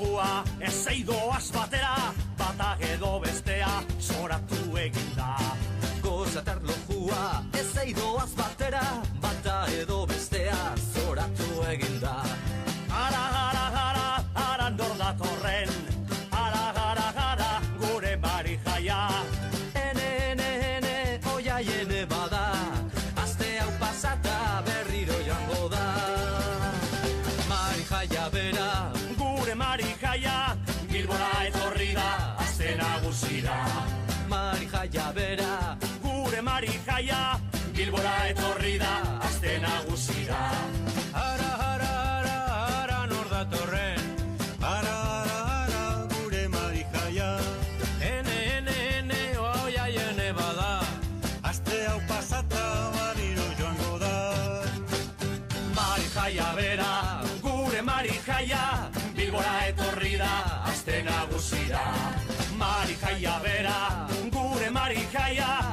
lujua, ez eidoaz batera, bata edo bestea, zoratu eginda. Gozatar lujua, ez eidoaz batera, bata edo bestea, zoratu eginda. Ara, nor datorren, ara, gure Mari jaia. Ene, oiaiene bada, aste hau pasata berriro joango da. Mari jaia bera, Gure Mari jaia, Bilbora etorri da, aste nagusira. Mari jaia bera, Gure Mari jaia, Bilbora etorri da, aste nagusira. Ara, nor datorren. Ara, gure Mari jaia. Ene, oiaiene bada. Aste hau pasata barriro joango da. Mari jaia bera, gure Mari jaia, Bilbora etorri da, aste nagusira. Mari jaia bera, gure Mari jaia,